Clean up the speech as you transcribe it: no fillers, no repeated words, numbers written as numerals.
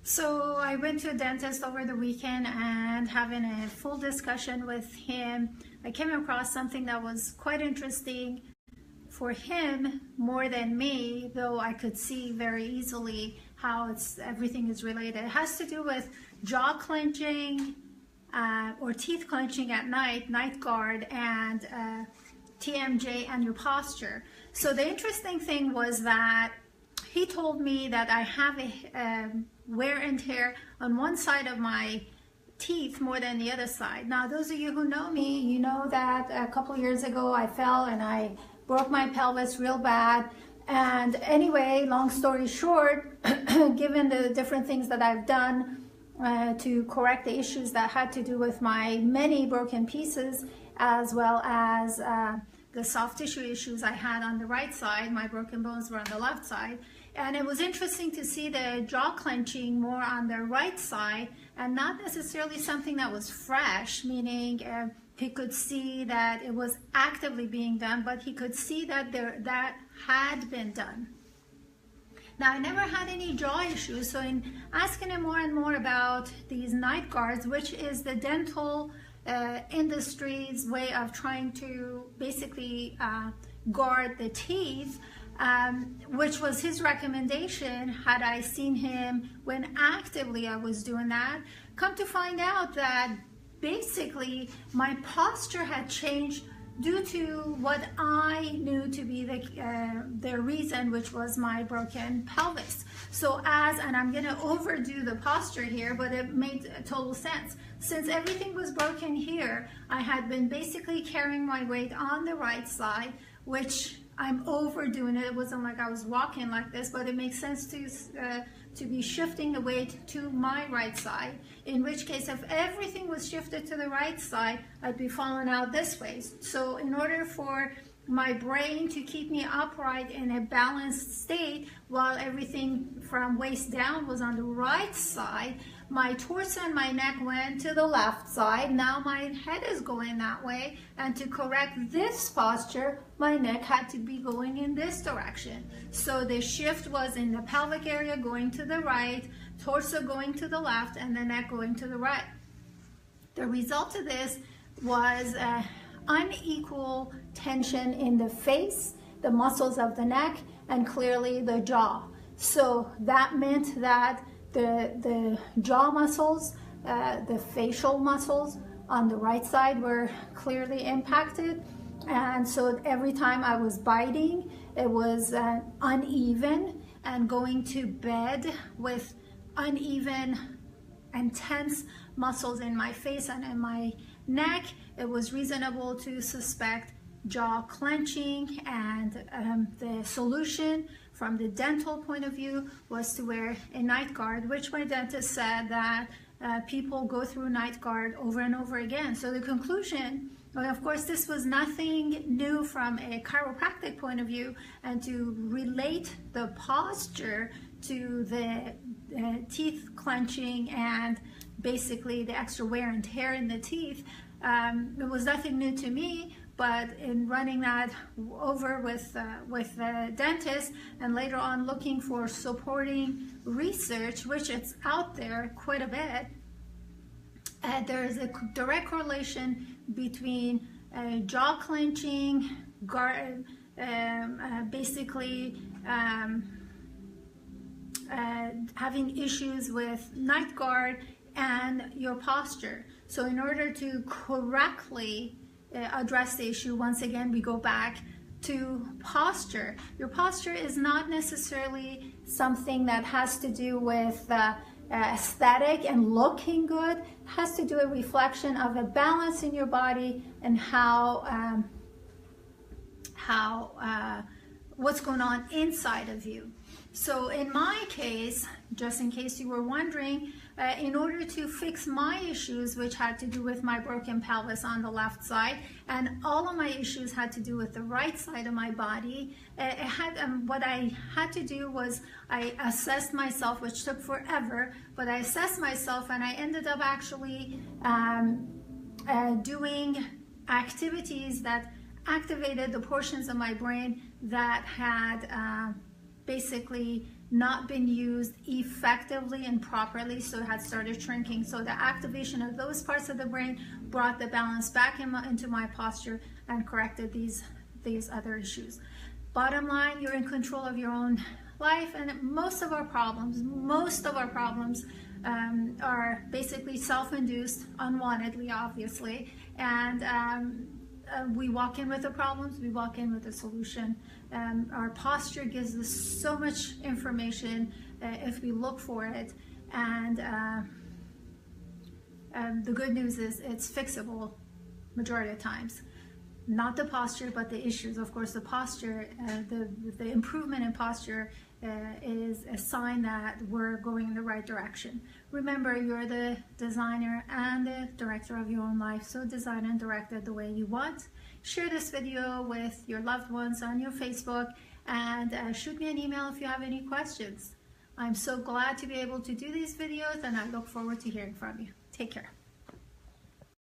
So I went to a dentist over the weekend and having a full discussion with him, I came across something that was quite interesting for him more than me, though I could see very easily how everything is related. It has to do with jaw clenching or teeth clenching at night guard, and TMJ and your posture. So the interesting thing was that he told me that I have a wear and tear on one side of my teeth more than the other side. Now, those of you who know me, you know that a couple years ago I fell and I broke my pelvis real bad. And anyway, long story short, given the different things that I've done to correct the issues that had to do with my many broken pieces, as well as the soft tissue issues I had on the right side, my broken bones were on the left side. And it was interesting to see the jaw clenching more on the right side and not necessarily something that was fresh, meaning he could see that it was actively being done, but he could see that that had been done. Now, I never had any jaw issues, so in asking him more and more about these night guards, which is the dental industry's way of trying to basically guard the teeth, which was his recommendation had I seen him when actively I was doing that. Come to find out that basically my posture had changed due to what I knew to be the reason, which was my broken pelvis. So and I'm going to overdo the posture here, but it made total sense. Since everything was broken here, I had been basically carrying my weight on the right side, which I'm overdoing it. It wasn't like I was walking like this, but it makes sense to be shifting the weight to my right side. In which case, if everything was shifted to the right side, I'd be falling out this way. So in order for my brain to keep me upright in a balanced state while everything from waist down was on the right side, my torso and my neck went to the left side. Now my head is going that way, and to correct this posture, my neck had to be going in this direction. So the shift was in the pelvic area going to the right, torso going to the left, and the neck going to the right. The result of this was unequal tension in the face, the muscles of the neck, and clearly the jaw. So that meant that the jaw muscles, the facial muscles on the right side were clearly impacted. And so every time I was biting, it was uneven, and going to bed with uneven and tense muscles in my face and in my neck, it was reasonable to suspect jaw clenching. And the solution from the dental point of view was to wear a night guard, which my dentist said that people go through night guard over and over again. So the conclusion, well, of course, this was nothing new from a chiropractic point of view, and to relate the posture to the teeth clenching and basically the extra wear and tear in the teeth, it was nothing new to me. But in running that over with the dentist, and later on looking for supporting research, which it's out there quite a bit, there is a direct correlation between jaw clenching, basically having issues with night guard, and your posture. So in order to correctly address the issue, once again we go back to posture. Your posture is not necessarily something that has to do with aesthetic and looking good. It has to do a reflection of a balance in your body and how what's going on inside of you. So in my case, just in case you were wondering, in order to fix my issues, which had to do with my broken pelvis on the left side, and all of my issues had to do with the right side of my body, what I had to do was I assessed myself, which took forever, but I assessed myself, and I ended up actually doing activities that activated the portions of my brain that had basically not been used effectively and properly, so it had started shrinking. So the activation of those parts of the brain brought the balance back into my posture and corrected these other issues. Bottom line, you're in control of your own life, and most of our problems are basically self-induced, unwantedly, obviously, and we walk in with the problems, we walk in with a solution. Our posture gives us so much information if we look for it, and the good news is it's fixable majority of times. Not the posture, but the issues. Of course, the posture, the improvement in posture is a sign that we're going in the right direction. Remember, you're the designer and the director of your own life, so design and direct it the way you want. Share this video with your loved ones on your Facebook, and shoot me an email if you have any questions. I'm so glad to be able to do these videos, and I look forward to hearing from you. Take care.